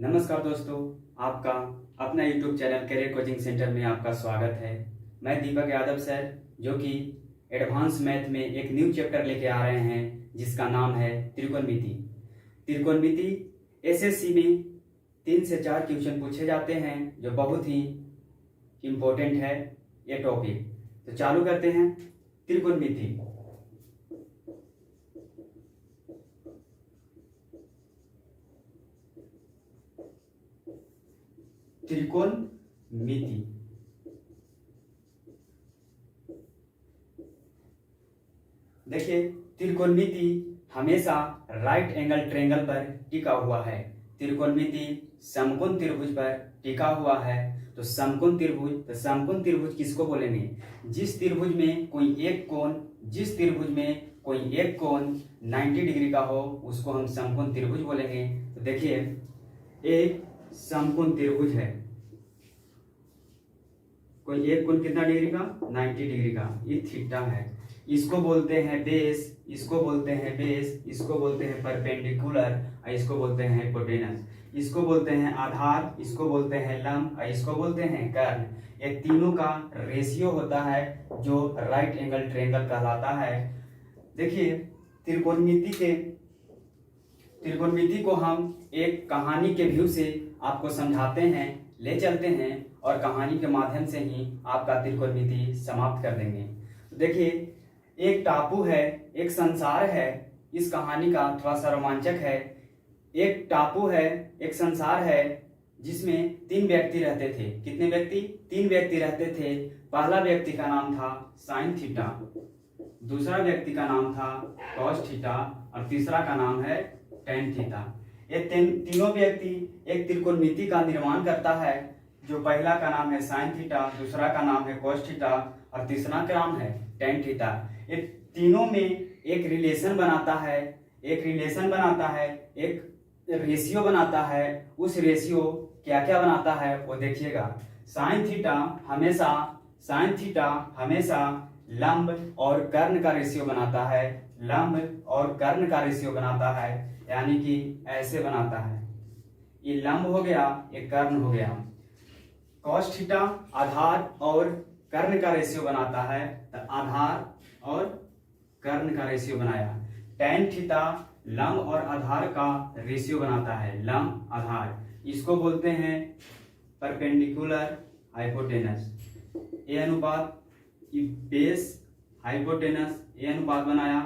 नमस्कार दोस्तों, आपका अपना YouTube channel career coaching centre में आपका स्वागत है। मैं दीपक यादव सर, जो कि एडवांस मैथ में एक न्यू चैप्टर लेके आ रहे हैं जिसका नाम है त्रिकोणमिति। त्रिकोणमिति एसएससी में 3 से 4 क्वेश्चन पूछे जाते हैं जो बहुत ही इम्पोर्टेंट है ये टॉपिक। तो चालू करते हैं। त्रिकोणमिति त्रिकोणमिति देखिए, त्रिकोणमिति हमेशा राइट एंगल ट्रायंगल पर टिका हुआ है। त्रिकोणमिति समकोण त्रिभुज पर टिका हुआ है। तो समकोण त्रिभुज किसको बोलेंगे? जिस त्रिभुज में कोई एक कोण 90 डिग्री का हो उसको हम समकोण त्रिभुज बोलेंगे। तो देखिए, एक समकोण त्रिभुज है, कोई एक कोण कितना डिग्री का? 90 डिग्री का, ये थीटा है। इसको बोलते हैं बेस, इसको बोलते हैं परपेंडिकुलर, और इसको बोलते हैं हाइपोटेनस। इसको बोलते हैं आधार, इसको बोलते हैं लंब, और इसको बोलते हैं कर्ण। ये तीनों का रेशियो होता है जो राइट एंगल ट्रायंगल कहलाता है। देखिए, त्रिकोणमिति को हम एक कहानी के व्यू से आपको समझाते हैं, ले चलते हैं, और कहानी के माध्यम से ही आपका त्रिकोणमिति समाप्त कर देंगे। तो देखिए, एक टापू है, एक संसार है। इस कहानी का थोड़ा सा रोमांचक है। एक टापू है, एक संसार है जिसमें 3 व्यक्ति रहते थे। कितने व्यक्ति? 3 व्यक्ति रहते थे। पहला व्यक्ति का नाम था साइन थीटा, दूसरा व्यक्ति का नाम था कॉस थीटा, और तीसरा का नाम है टेन थीटा। ये तीनों व्यक्ति एक त्रिकोणमिति का निर्माण करता है, जो पहला का नाम है साइन थीटा, दूसरा का नाम है कॉस थीटा, और तीसरा का नाम है टेन थीटा। ये तीनों में एक रिलेशन बनाता है, एक रेशियो बनाता है। उस रेशियो क्या क्या बनाता है वो देखिएगा। साइन थीटा हमेशा लंब और कर्ण का रेशियो बनाता है, यानी कि ऐसे बनाता है। ये लंब हो गया, ये कर्ण हो गया। कॉस थीटा आधार और कर्ण का रेशियो बनाता है, तो आधार और कर्ण का रेशियो बनाया। टेन थीटा लंब और आधार का रेशियो बनाता है, लंब आधार। इसको बोलते हैं परपेंडिकुलर हाइपोटेनस। ये अनुपात बेस हाइपोटेनस, ये अनुपात बनाया,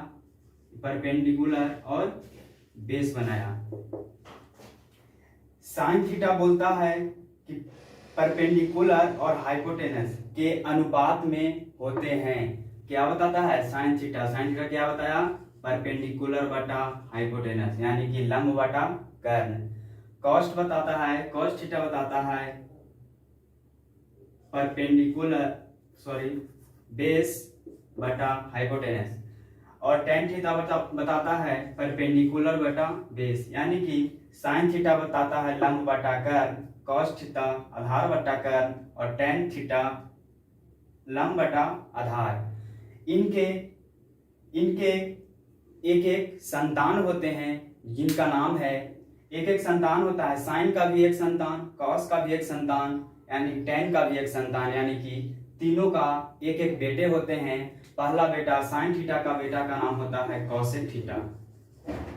परपेंडिकुलर और बेस बनाया। साइन थीटा बोलता है कि परपेंडिकुलर और हाइपोटेनस के अनुपात में होते हैं। क्या बताता है साइन थीटा क्या बताया? परपेंडिकुलर बटा हाइपोटेनस, यानी कि लंब बटा कर्ण। कॉस थीटा बताता है बेस बटा हाइपोटेनस, और टेन थीटा बताता है परपेंडिकुलर बटा बेस, यानी कि साइन थीटा बताता है लंब बटा कर्ण, कॉस थीटा आधार बटा कर्ण, और टेन थीटा लंब बटा आधार। इनके एक संतान होते हैं जिनका नाम है, एक संतान होता है। साइन का भी एक संतान, कॉस का भी एक संतान, यानी टेन का भी एक संतान, यानी कि तीनों का एक बेटे होते हैं। पहला बेटा साइन थीटा का बेटा का नाम होता है कॉसेक थीटा,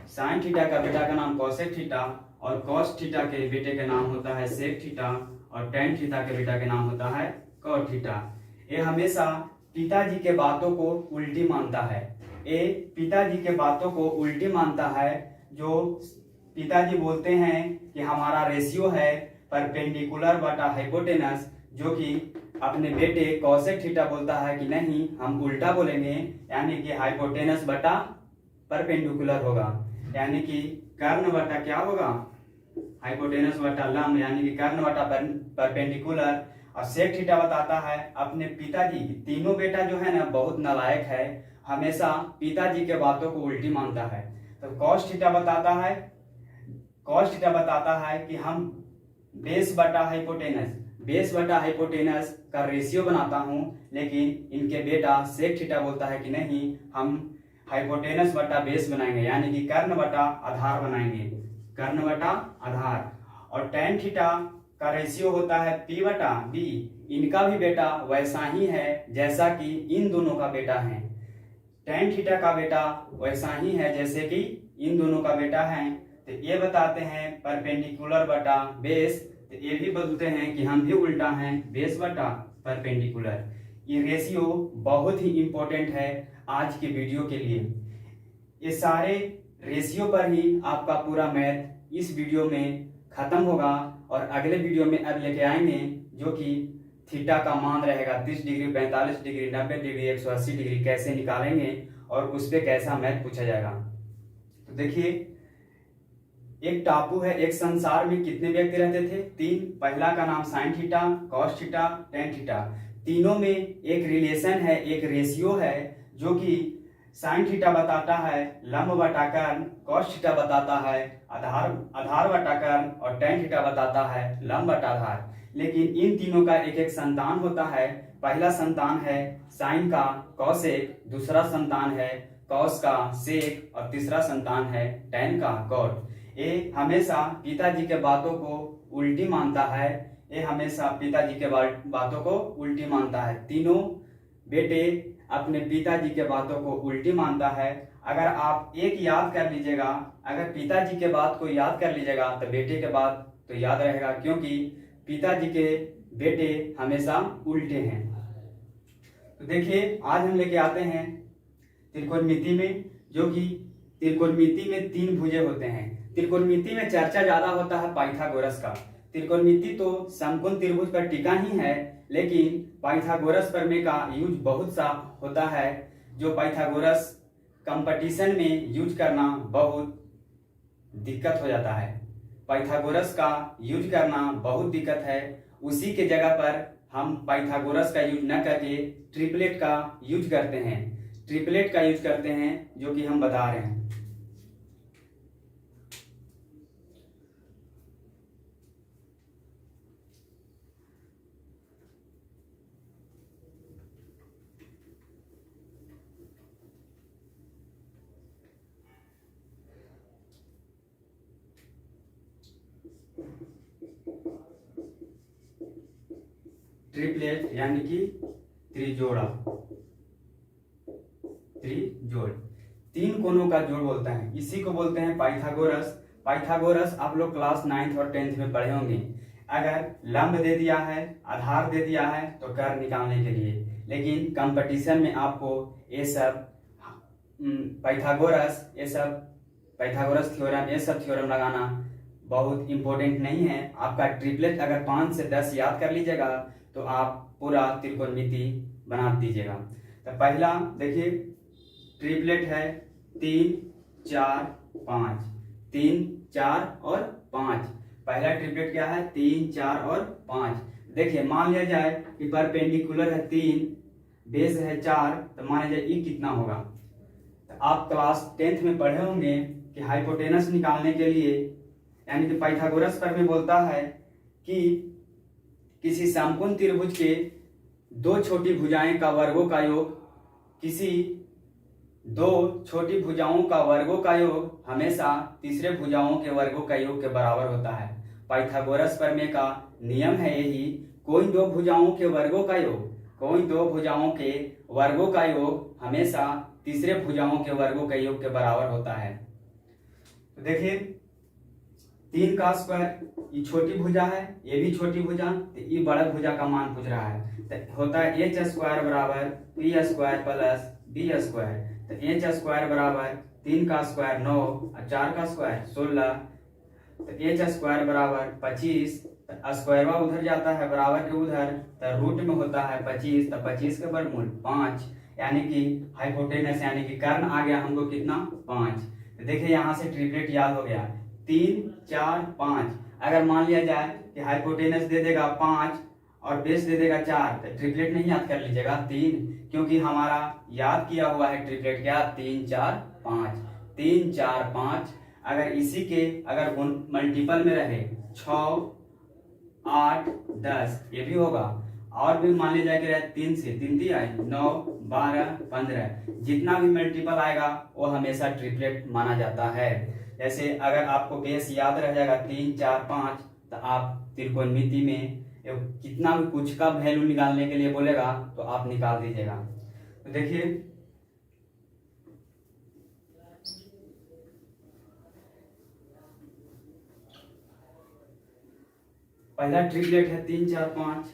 साइन थीटा का बेटा का नाम कॉसेक थीटा, और कॉस थीटा के बेटे का नाम होता है सेक थीटा, और टेन थीटा के बेटा का नाम होता है कॉट थीटा। ये हमेशा पिताजी के बातों को उल्टी मानता है। जो पिताजी बोलते हैं कि हमारा रेशियो है परपेंडिकुलर बटा हाइपोटेनस, जो कि अपने बेटे कॉसेक थीटा बोलता है कि नहीं, हम उल्टा बोलेंगे, यानी कि हाइपोटेनस बटा परपेंडिकुलर होगा, यानी कि कर्ण बटा क्या होगा? हाइपोटेनस बटा लंब, यानी कि कर्ण बटा परपेंडिकुलर। और सेक थीटा बताता है अपने पिताजी, तीनों बेटा जो है ना बहुत नालायक है, हमेशा पिताजी के बातों को उल्टी मानता है। तो कॉस थीटा बताता है कि हम बेस बटा हाइपोटेनस का रेशियो बनाता हूं, लेकिन इनके बेटा सेक थीटा बोलता है कि नहीं, हम हाइपोटेनस बटा बेस बनाएंगे, यानी कि कर्ण बटा आधार बनाएंगे, कर्ण बटा आधार। और tan थीटा का रेशियो होता है P/B। इनका भी बेटा वैसा ही है जैसा कि इन दोनों का बेटा है। tan थीटा का बेटा वैसा ही है जैसे कि इन दोनों का बेटा है। तो ये बताते हैं परपेंडिकुलर बटा बेस, तो ये भी बोलते हैं कि हम भी उल्टा हैं बेस बटा परपेंडिकुलर। ये रेशियो बहुत ही इंपॉर्टेंट है आज के वीडियो के लिए। ये सारे रेशियो पर ही आपका पूरा मैथ इस वीडियो में खत्म होगा और अगले वीडियो में अब लेके आएंगे जो कि थीटा का मान रहेगा 30 डिग्री, 45 डिग्री, 90 डिग्री, 180 डिग्री कैसे निकालेंगे और उस पर कैसा मैथ पूछा जाएगा। तो देखिए, एक टापू है, एक संसार में कितने व्यक्ति रहते थे? 3। पहला का नाम sine theta, cos theta, tan theta. तीनों में एक रिलेशन है, एक रेशियो है जो कि साइन थीटा बताता है लंब बटा कर्ण, कॉस थीटा बताता है आधार बटा कर्ण और टेन थीटा बताता है लंब बटा आधार। लेकिन इन तीनों का एक एक संतान होता है। पहला संतान है साइन का कॉसेक, दूसरा संतान है कॉस का सेक और तीसरा संतान है टेन का कॉट। ये हमेशा पिताजी के बातों को उल्टी मानता है, ये हमेशा पिताजी के बातों को उल्टी मानता है। तीनों बेटे अपने पिताजी के बातों को उल्टी मानता है। अगर आप एक याद कर लीजिएगा, अगर पिताजी के बात को याद कर लीजिएगा तो बेटे के बात तो याद रहेगा, क्योंकि पिताजी के बेटे हमेशा उल्टे हैं। तो देखिए, आज हम लेके आते हैं त्रिकोणमिति में, जो कि त्रिकोणमिति में 3 भुजे होते हैं। त्रिकोणमिति में चर्चा ज्यादा होता है पाइथागोरस का। त्रिकोणमिति तो समकोण त्रिभुज पर टिका ही है, लेकिन पाइथागोरस प्रमेय का यूज बहुत सा होता है, जो पाइथागोरस कंपटीशन में यूज करना बहुत दिक्कत हो जाता है। पाइथागोरस का यूज करना बहुत दिक्कत है। उसी के जगह पर हम पाइथागोरस का यूज न करके ट्रिपलेट का यूज करते हैं। ट्रिपलेट का यूज करते हैं जो कि हम बता रहे हैं। ट्रिपलेट यानी कि त्रिजोड़ा, त्रिजोड़, 3 कोनों का जोड़ बोलता है, इसी को बोलते हैं पाइथागोरस। पाइथागोरस आप लोग क्लास 9th और 10th में पढ़े होंगे। अगर लंब दे दिया है, आधार दे दिया है तो कर्ण निकालने के लिए, लेकिन कंपटीशन में आपको ये सब पाइथागोरस थ्योरम, ये सब थ्योरम लगाना बहुत इंपॉर्टेंट नहीं है। आपका ट्रिपलेट अगर 5 से 10 याद कर लीजिएगा तो आप पूरा त्रिकोणमिति बना दीजिएगा। तो पहला देखिए, ट्रिपलेट है 3, 4, 5, 3, 4 और 5। पहला ट्रिपलेट क्या है? 3, 4 और 5। देखिए, मान लिया जाए कि परपेंडिकुलर है 3, बेस है 4, तो मान लीजिए ई कितना होगा। तो आप क्लास 10th में पढ़े होंगे कि हाइपोटेनस निकालने के लिए, यानी कि पाइथागोरस प्रमेय बोलता है कि किसी समकोण त्रिभुज के 2 छोटी भुजाएं का वर्गों का योग, किसी 2 छोटी भुजाओं का वर्गों का योग हमेशा तीसरे भुजाओं के वर्गों का योग के बराबर होता है। पाइथागोरस प्रमेय का नियम है यही, कोई 2 भुजाओं के वर्गों का योग, कोई 2 भुजाओं के वर्गों का योग हमेशा तीसरे भुजाओं के वर्गों के योग के बराबर होता है। तो देखिए, 3 का स्क्वायर, ये छोटी भुजा है, ये भी छोटी भुजा, तो ये बड़ा भुजा का मान पूछ रहा है। तो होता है एच स्क्वायर बराबर P square plus B square. तो एच स्क्वायर बराबर 3 का स्क्वायर 9 और 4 का स्क्वायर 16। तो एच स्क्वायर बराबर 25, तो स्क्वायरवा उधर जाता है बराबर के उधर, तो रूट में होता है 25, तो 25 के वर्गमूल 5, यानी कि हाइपोटेनस यानी कि कर्ण आ गया हमको कितना? 5। तो देखिए, यहाँ से ट्रिपलेट याद हो गया 3, 4, 5। अगर मान लिया जाए कि हाइपोटेनस दे देगा 5 और बेस दे देगा 4, तो ट्रिपलेट नहीं याद कर लीजिएगा 3, क्योंकि हमारा याद किया हुआ है ट्रिपलेट क्या? 3, 4, 5, 3, 4, 5। अगर इसी के अगर मल्टीपल में रहे 6, 8, 10, ये भी होगा। और भी मान लीजिए कि 3 से 3 आए 9, 12, 15, जितना भी मल्टीपल आएगा वो हमेशा ट्रिपलेट माना जाता है। जैसे अगर आपको बेस याद रह जाएगा 3, 4, 5, तो आप त्रिकोणमिति में कितना भी कुछ का वैल्यू निकालने के लिए बोलेगा तो आप निकाल दीजिएगा। तो देखिए पहला ट्रिपलेट है 3 4 5,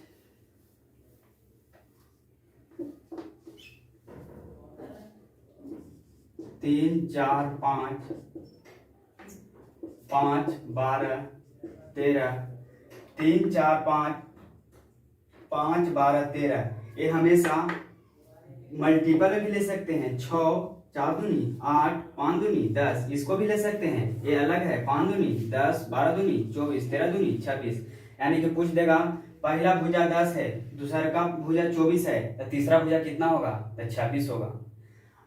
तीन चार पाँच, 5 12 13, 3 4 5, 5 12 13। ये हमेशा मल्टीपल में भी ले सकते हैं। 6 4 दूनी 8, 5 दूनी 10, इसको भी ले सकते हैं। ये अलग है 5 दूनी 10, 12 दूनी 24, 13 दूनी 26। यानी कि पूछ देगा पहला भुजा 10 है, दूसरा का भुजा 24 है, तो तीसरा भुजा कितना होगा? तो 26 होगा।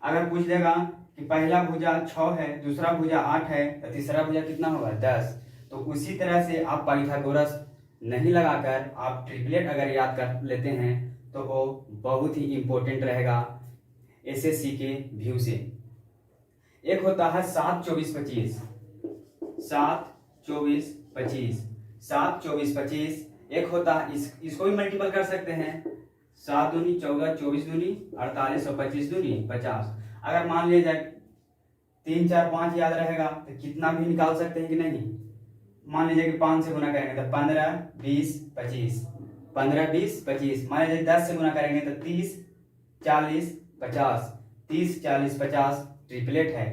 अगर पूछ देगा कि पहला भुजा 6 है, दूसरा भुजा 8 है, तो तीसरा भुजा कितना होगा? 10। तो उसी तरह से आप पाइथागोरस नहीं लगाकर आप ट्रिपलेट अगर याद कर लेते हैं तो वो बहुत ही इंपॉर्टेंट रहेगा एसएससी के व्यू से। एक होता है 7 24 25, 7 24 25, 7 24 25। एक होता है इसको भी मल्टीपल कर सकते हैं। 7 दूनी 14, 24 दूनी 48 और 25 दूनी 50। अगर मान लिया जाए 3 4 5 याद रहेगा तो कितना भी निकाल सकते हैं कि नहीं? मान लीजिए कि 5 से गुना करेंगे तो 15 20 25, 15 20 25। मान लीजिए 10 से गुना करेंगे तो 30 40 50, 30 40 50 ट्रिपलेट है।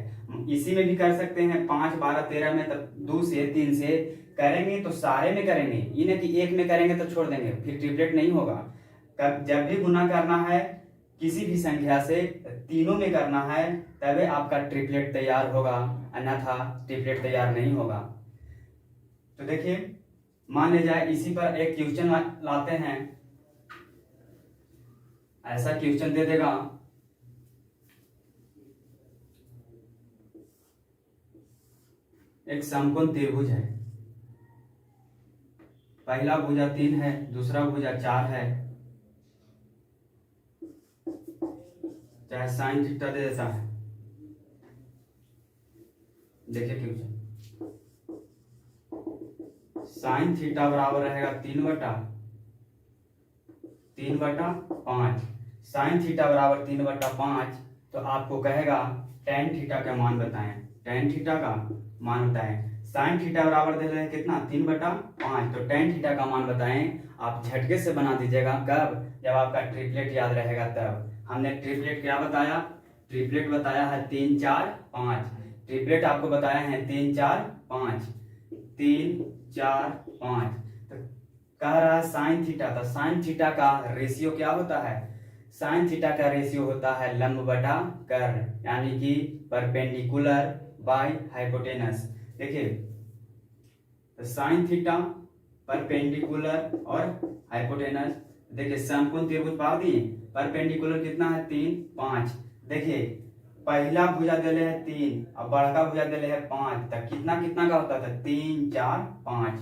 इसी में भी कर सकते हैं 5 12 13 में, तब 2 से 3 से करेंगे तो सारे में करेंगे, ये नहीं कि एक में करेंगे तो छोड़ देंगे, फिर ट्रिपलेट नहीं होगा। जब भी गुना करना है किसी भी संख्या से तीनों में करना है तभी आपका ट्रिपलेट तैयार होगा, अन्यथा ट्रिपलेट तैयार नहीं होगा। तो देखिए मान लिया जाए इसी पर एक क्वेश्चन लाते हैं। ऐसा क्वेश्चन दे देगा एक समकोण त्रिभुज है, पहला भुजा 3 है, दूसरा भुजा 4 है, चाहे साइन थीटा दे देता है। देखिए क्वेश्चन, साइन थीटा बराबर रहेगा 3/5। साइन थीटा बराबर 3/5, तो आपको कहेगा टेन थीटा का मान बताएं। टेन थीटा का मान बताएं। साइन थीटा बराबर दे रहे हैं कितना? 3/5। तो टेन थीटा का मान बताएं। आप झटके से बना दीजिएगा। कब? जब आपका ट्रिपलेट याद रहेगा तब। हमने ट्रिपलेट क्या बताया? ट्रिपलेट बताया है 3 4 5। ट्रिपलेट आपको बताया है 3 4 5, 3 4 5। तो कह रहा है साइन थीटा, तो साइन थीटा का रेशियो क्या होता है? साइन थीटा का रेशियो होता है लंब बटा कर्ण, यानी कि परपेंडिकुलर बाय हाइपोटेनस। देखिए तो साइन थीटा, परपेंडिकुलर और हाइपोटेनस। देखिए समकोण त्रिभुज पा दिए। परपेंडिकुलर कितना है? 3 5। देखिए पहला भुजा देले है 3 और बड़का भुजा देले है 5, तब कितना कितना का होता था? 3 4 5,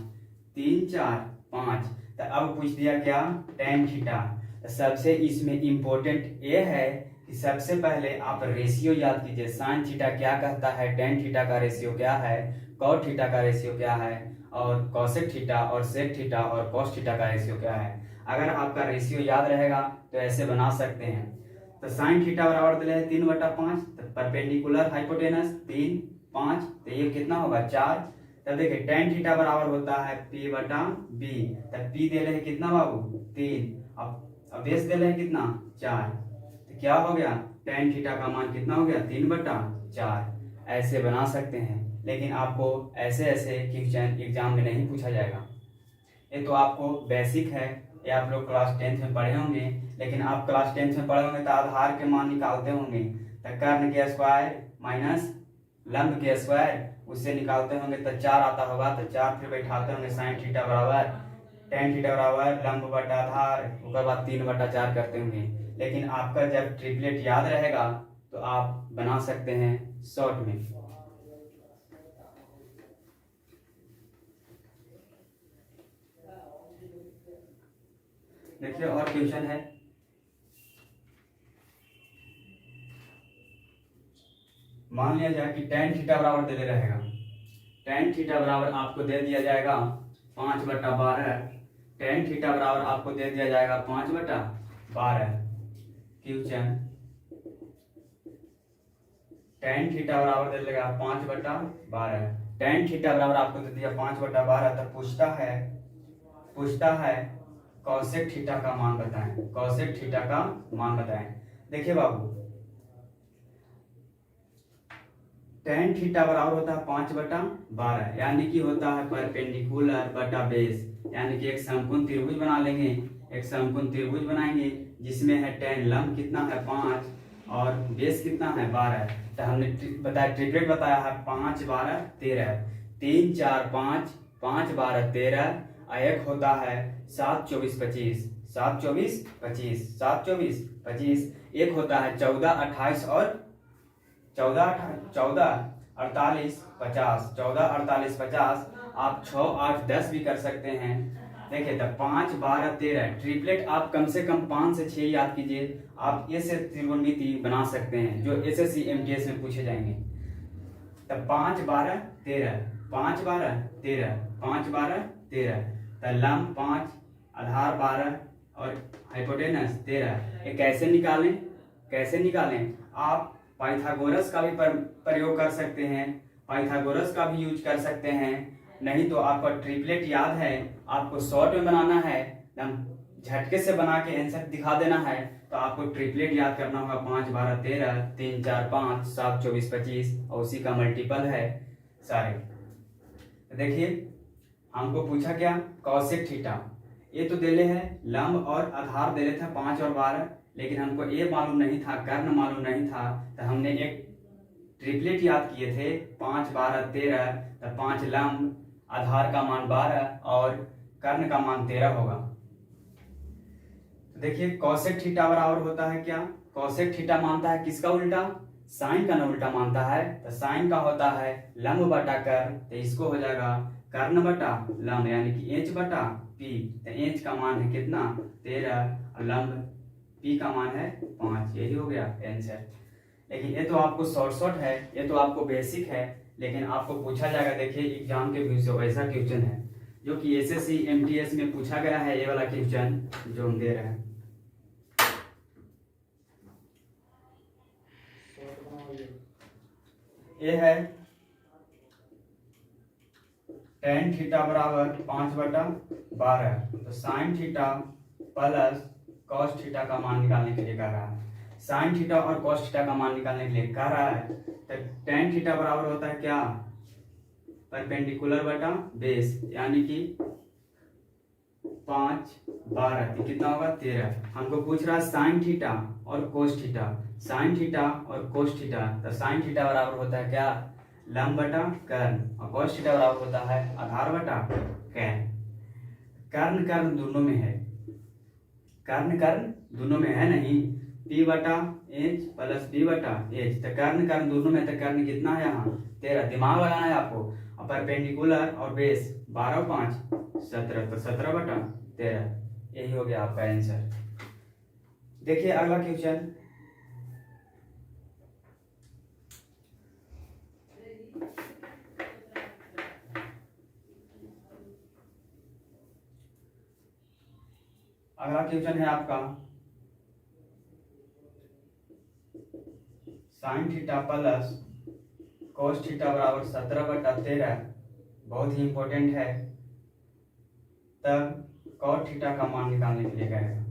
3 4 5। तो अब पूछ दिया क्या? Tan theta. तो सबसे इसमें इंपॉर्टेंट ये है कि सबसे पहले आप रेशियो याद कीजिए। साइन थीटा क्या कहता है, टेन थीटा का रेशियो क्या है, कॉट थीटा का रेशियो क्या है, और कॉसेक थीटा और सेक थीटा और कॉस थीटा का रेशियो क्या है। अगर आपका रेशियो याद रहेगा तो ऐसे बना सकते हैं। तो साइन थीटा बराबर दिले है 3/5, तो परपेंडिकुलर हाइपोटेनस 3 5, तो ये कितना होगा? 4। तब देखिए टेन थीटा बराबर होता है P/B। तब P दे रहे हैं कितना बाबू? 3। अब बेस दे रहे हैं कितना? 4। तो क्या हो गया? टेन थीटा का मान कितना हो गया? 3/4। ऐसे बना सकते हैं, लेकिन आपको ऐसे ऐसे क्वेश्चन एग्जाम में नहीं पूछा जाएगा। ये तो आपको बेसिक है, ये आप लोग क्लास 10th में पढ़े होंगे। लेकिन आप क्लास 10th में पढ़े होंगे तो आधार के मान निकालते होंगे, तो कर्ण के स्क्वायर माइनस लंब के स्क्वायर, उससे निकालते होंगे तो 4 आता होगा। तो 4 फिर बैठाते होंगे साइन थीटा बराबर टेन थीटा बराबर लंब बटा आधार, उसके बाद 3/4 करते होंगे। लेकिन आपका जब ट्रिपलेट याद रहेगा तो आप बना सकते हैं शॉर्ट में। देखिए और क्वेश्चन है, मान लिया जाए कि टेन थीटा बराबर दे रहेगा। टेन थीटा बराबर आपको दे दिया जाएगा 5/12। टेन थीटा बराबर आपको दे दिया जाएगा 5/12। क्वेश्चन टेन थीटा बराबर दे देगा 5/12। टेन थीटा बराबर आपको दे दिया 5/12। तो पूछता है कॉसेक थीटा का मान बताएं। कॉसेक थीटा का मान बताएं। देखिए बाबू, टेन थीटा बराबर होता है 5/12, यानी कि होता है परपेंडिकुलर बटा बेस, यानी कि एक समकोण त्रिभुज बना लेंगे। एक समकोण त्रिभुज बनाएंगे जिसमें है टेन, लंब कितना है 5 और बेस कितना है 12। तो हमने बताया, ट्रिपलेट बताया है 5 12 13, 3 4 5, 5 12 13, और एक होता है 7 24 25, 7 24 25, 7 24 25, एक होता है 14 28 और 14 48 50, 14 48 50। आप 6 8 10 भी कर सकते हैं। देखिए, तो 5 12 13 ट्रिपलेट आप कम से कम 5 से 6 याद कीजिए। आप ऐसे त्रिकोणमिति बना सकते हैं जो एसएससी एमटीएस में पूछे जाएंगे। तब 5 12 13, 5 12 13, 5 12 13, तो लंब 5, आधार 12 और हाइपोटेनस 13। ये कैसे निकालें? आप पाइथागोरस का भी प्रयोग कर सकते हैं, पाइथागोरस का भी यूज कर सकते हैं। नहीं तो आपको ट्रिपलेट याद है, आपको शॉर्ट में बनाना है, एकदम झटके से बना के आंसर दिखा देना है, तो आपको ट्रिपलेट याद करना होगा 5 12 13, 3 4 5, 7 24 25, और उसी का मल्टीपल है सारे। तो देखिए, हमको पूछा क्या, कॉसेक थीटा। ये तो देले है लंब और आधार दे रहे थे 5 और 12, लेकिन हमको ये मालूम नहीं था, कर्ण मालूम नहीं था, तो हमने एक ट्रिपलेट याद किए थे 5 12 13। तो 5 लंब, आधार का मान 12 और कर्ण का मान 13 होगा। तो देखिए, कॉसेक थीटा बराबर होता है क्या, कॉसेक थीटा मानता है किसका उल्टा, साइन का ना उल्टा मानता है। तो साइन का होता है लंब बटा कर्ण, तो इसको हो जाएगा कर्ण बटा लंब, यानी कि एच बटा पी। तो एच का मान है कितना 13 और लंब पी का मान है 5। यही हो गया आंसर। लेकिन ये तो आपको शॉर्ट है, ये तो आपको बेसिक है, लेकिन आपको पूछा जाएगा। देखिए, एग्जाम के व्यू से वैसा क्वेश्चन है जो कि एसएससी एमटीएस में पूछा गया है। ये वाला क्वेश्चन जो हम दे रहे हैं, ये है टेन थीटा बराबर 5/12। तो sign theta plus cos theta का मान निकालने के लिए कह रहा है। साइन थीटा और कॉस थीटा का मान निकालने के लिए कह रहा है। तो टेन थीटा बराबर होता है क्या, परपेंडिकुलर बटा बेस, यानी कि 5 12, कितना होगा 13। हमको पूछ रहा है साइन थीटा और कोस थीटा, साइन थीटा और कोस थीटा। तो साइन थीटा बराबर होता है क्या, लंब बटा कर्ण, और कोस थीटा बराबर होता है आधार बटा कर्ण। कर्ण कर्ण दोनों में है, कर्ण कर्ण दोनों में है नहीं, p बटा एच प्लस b बटा एच। तो कर्ण कर्ण दोनों में, तो कर्ण कितना है यहाँ 13। दिमाग लगाना है आपको। और परपेंडिकुलर और बेस 12 5 17, तो 17/13। यही हो गया आपका आंसर। देखिए अगला क्वेश्चन, अगला क्वेश्चन है आपका sign theta plus cos theta बराबर 17/13। बहुत ही इंपॉर्टेंट है। तब कॉट थीटा का मान निकालने के लिए कहेगा।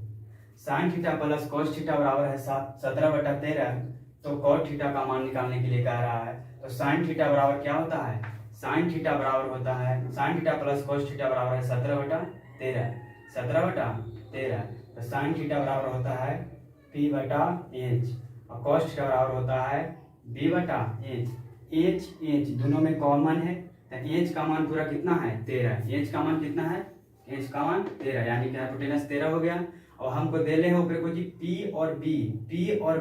Sign theta plus cos theta बराबर है 17/13। तो कॉट थीटा का मान निकालने के लिए कह रहा है। तो साइन थीटा बराबर क्या होता है, साइन थीटा बराबर होता है, sign theta plus cos theta बराबर है 17/13, 17/13। तो साइन थीटा बराबर होता है p बटा एच, और कॉस थीटा बराबर होता है b बटा एच। एच दोनों में कॉमन है, तो एच का मान पूरा कितना है 13। एच का मान कितना है, एच का मान 13, यानी कि हाइपोटेनस 13 हो गया। और हमको देले हो को जी p और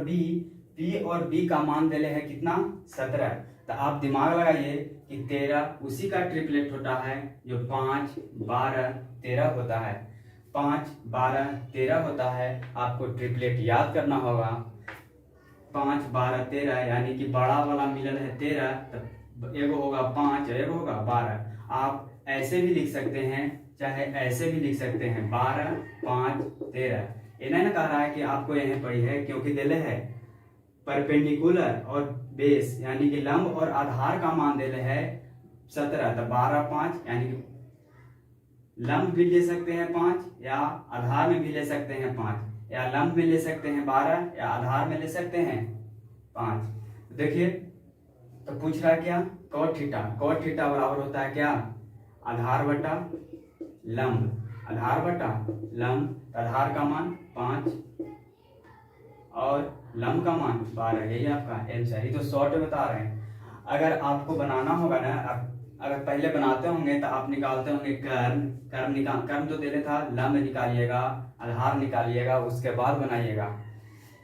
b का मान देले है कितना 17। तो आप दिमाग लगाइए कि 13 उसी का ट्रिपलेट होता है जो 5 12 13 होता है। 5 12 13 होता है। आपको ट्रिपलेट याद करना होगा 5 12 13, यानी कि बड़ा वाला मिलल है 13, तो एगो होगा 5 एगो होगा 12। आप ऐसे भी लिख सकते हैं, चाहे ऐसे भी लिख सकते हैं, 12, 5, 13। ये नहीं ना कह रहा है कि आपको यह पड़ी है, क्योंकि दिले है परपेंडिकुलर और बेस यानी कि लंब और आधार का मान दिले है 17। तो 12, 5 यानी कि लंब भी ले सकते हैं 5 या आधार में भी ले सकते हैं 5, या लंब में ले सकते हैं 12 या आधार में ले सकते हैं 5। तो देखिए, तो पूछ रहा है क्या, cot थीटा। cot थीटा बराबर होता है क्या, आधार बटा लंब, आधार बटा लंब। आधार का मान 5 और लंब का मान 12। यही आपका आंसर। ये तो शॉर्ट में बता रहे हैं। अगर आपको बनाना होगा ना, अगर पहले बनाते होंगे तो आप निकालते होंगे कर्म तो देने था, लंब निकालिएगा, आधार निकालिएगा, उसके बाद बनाइएगा।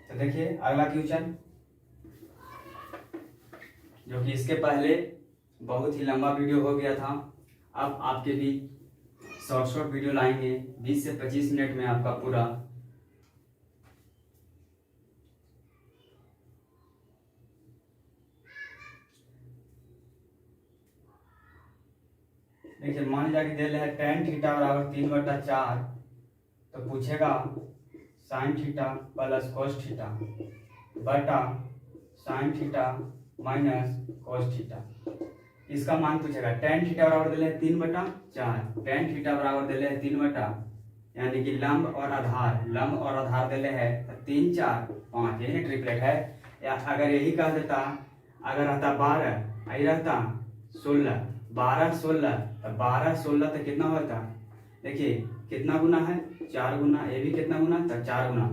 तो देखिए अगला क्वेश्चन, जो कि इसके पहले बहुत ही लंबा वीडियो हो गया था, अब आपके भी शॉर्ट वीडियो लाएंगे 20 से 25 मिनट में आपका पूरा। देखिए मान लिया कि दे रहे हैं tan थीटा बराबर 3/4, तो पूछेगा sin theta plus cos theta बटा sin theta minus cos theta. इसका मान पूछेगा। tan थीटा बराबर दे रहे हैं 3/4, tan थीटा बराबर दे रहे हैं 3 यानी कि लंब और आधार दे रहे हैं 3, 4, 5, यही ट्रिपलेट है। या अगर यही कह देता, अगर रहता 12, यही रहता 16, 12, 16, तो 12, 16 तो कितना होता, देखिए कितना गुना है, 4 गुना। ये भी कितना गुना, तो 4 गुना।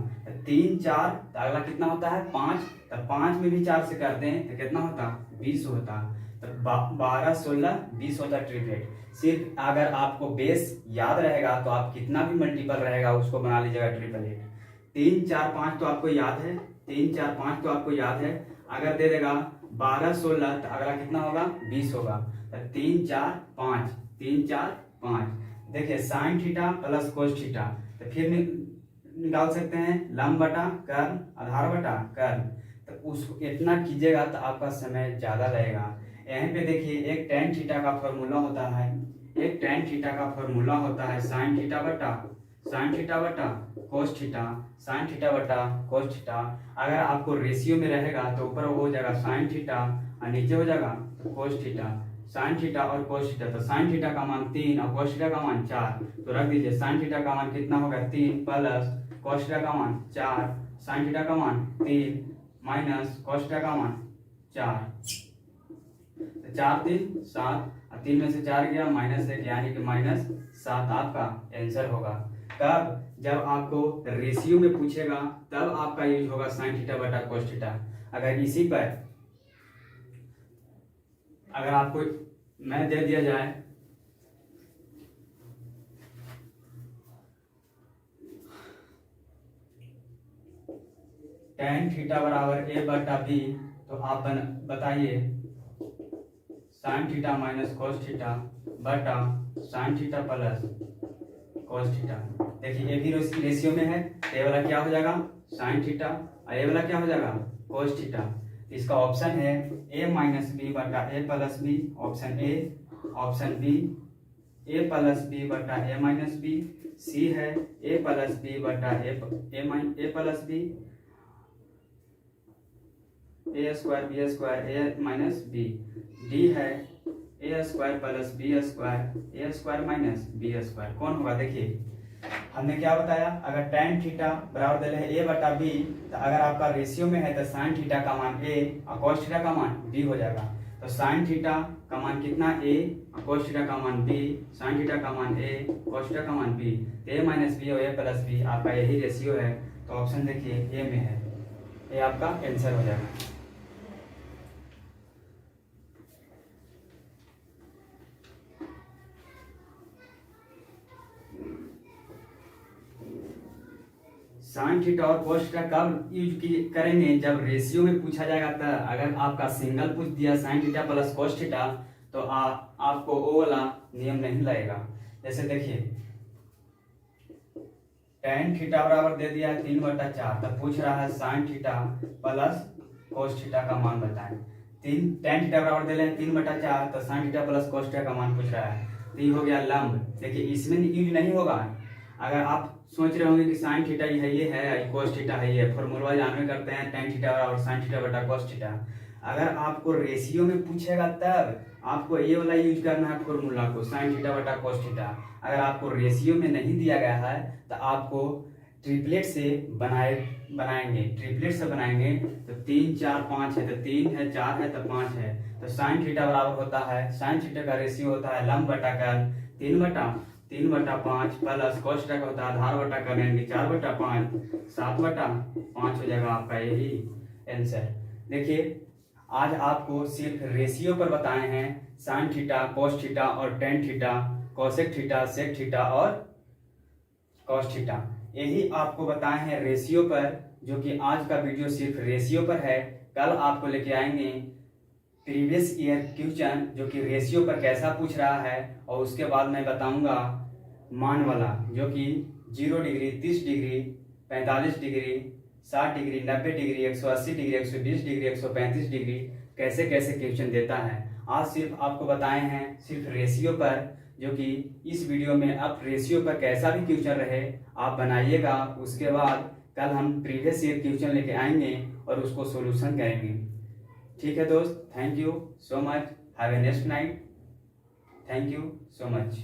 3, 4, तो अगला कितना होता है 5, तो 5 में भी 4 से करते हैं तो कितना होता, 20 होता। तो 12, 16, 20 होता ट्रिपलेट। सिर्फ अगर आपको बेस याद रहेगा तो आप कितना भी मल्टीपल रहेगा उसको बना लीजिएगा ट्रिपलेट। 3, 4, 5 तो आपको याद है, 3, 4, 5 तो आपको याद है। अगर दे देगा 12, 16, तो अगला कितना होगा, 20 होगा। 3, 4, 5, 3, 4, 5। देखिए sign theta plus cos theta, तो फिर निकाल सकते हैं लंब बटा कर्म, आधार बटा कर्म। तो उसको इतना कीजिएगा तो आपका समय ज्यादा लगेगा। यहीं पे देखिए एक tan थीटा का फॉर्मूला होता है, एक tan थीटा का फॉर्मूला होता है साइन थीटा बटा कोस थीटा, साइन थीटा बटा कोस थीटा। अगर आपको रेशियो में रहेगा तो ऊपर हो जाएगा साइन थीटा और नीचे हो जाएगा तो कोस थीटा। साइन थीटा और कोस थीटा, तो साइन थीटा का मान 3 और कोस थीटा का मान 4, तो रख दीजिए। साइन थीटा का मान कितना होगा 3 प्लस कोस थीटा का मान 4, साइन थीटा का मान 3 माइनस कोस थीटा का मान 4। 4, 3, 7, 3 में से 4 गया -1 यानी कि -7 आपका आंसर होगा। तब जब आपको रेशियो में पूछेगा तब आपका यूज होगा साइन थीटा बटा कोस थीटा। अगर इसी पर अगर आपको मैं दे दिया जाए tan थीटा बराबर a बटा b, तो आप बताइए sine theta minus cos theta बटा sine theta plus cos theta. देखिए ये भी रेशियो में है, ये वाला क्या हो जाएगा साइन थीटा और ये वाला क्या हो जाएगा कोस थीटा। इसका ऑप्शन है a माइनस बी बटा a plus B, option A. Option B a plus B बटा a माइनस बी, सी है a प्लस बी बटा a plus B, a square B square a minus B, D है a square plus B square a square minus B square. कौन होगा, देखिए हमने क्या बताया, अगर tan थीटा बराबर दे रहे a बटा b, तो अगर आपका रेशियो में है तो साइन थीटा का मान a और cos थीटा का मान b हो जाएगा। तो साइन थीटा का मान कितना a और cos थीटा का मान b, साइन थीटा का मान a, cos थीटा का मान b, a माइनस बी और a प्लस बी आपका यही रेशियो है। तो ऑप्शन देखिए a में है, ये आपका आंसर हो जाएगा। साइन थीटा और कोस थीटा कब यूज करेंगे, जब रेशियो में पूछा जाएगा। तो अगर आपका सिंगल पूछ दिया sign theta plus cos theta, तो आपको वो वाला नियम नहीं लगेगा। जैसे देखिए tan थीटा बराबर दे दिया है 3/4, तब पूछ रहा है sign theta plus cos theta का मान बताएं। tan थीटा बराबर दे रहे हैं 3/4, तो sign theta plus cos theta का मान पूछ रहा है। तो ये हो गया लंब। देखिए इसमें यूज नहीं होगा। अगर आप सोच रहे होंगे कि साइन थीटा ये है, कोस थीटा है, ये फॉर्मूला जानवे करते हैं tan थीटा और साइन थीटा बटा कोस थीटा। अगर आपको रेशियो में पूछेगा तब आपको ये वाला यूज करना है फॉर्मूला को, साइन थीटा बटा कोस थीटा। अगर आपको रेशियो में नहीं दिया गया है तो आपको ट्रिपलेट से बनाएंगे। ट्रिपलेट से बनाएंगे तो 3 4 5 है, तो 3 है, 4 है, तो 5 है। तो साइन थीटा बराबर होता है, साइन थीटा का रेशियो होता है लंब बटा कर्ल 3/5 प्लस कोस थीटा का होता है आधार बटा कर्ल यानी 4/5 7/5 हो जाएगा आपका यही आंसर। देखिए आज आपको सिर्फ रेशियो पर बताए हैं, साइन थीटा, कोस थीटा और tan theta, cosec theta, sec theta और कॉस थीटा, यही आपको बताए हैं रेशियो पर, जो कि आज का वीडियो सिर्फ रेशियो पर है। कल आपको लेके आएंगे प्रीवियस ईयर क्वेश्चन जो कि रेशियो पर कैसा पूछ रहा है, और उसके बाद मैं बताऊंगा मान वाला जो कि 0 degree, 30 degree, 45 degree, 60 degree, 90 degree, 180 degree, 120 degree, 135 degree कैसे कैसे क्वेश्चन देता है। आज सिर्फ आपको बताए हैं सिर्फ रेशियो पर, जो कि इस वीडियो में अब रेशियो पर कैसा भी क्वेश्चन रहे आप बनाइएगा। उसके बाद कल हम प्रीवियस ईयर क्वेश्चन लेके आएंगे और उसको सॉल्यूशन करेंगे। ठीक है दोस्त, thank you so much, have A next night, thank you so much.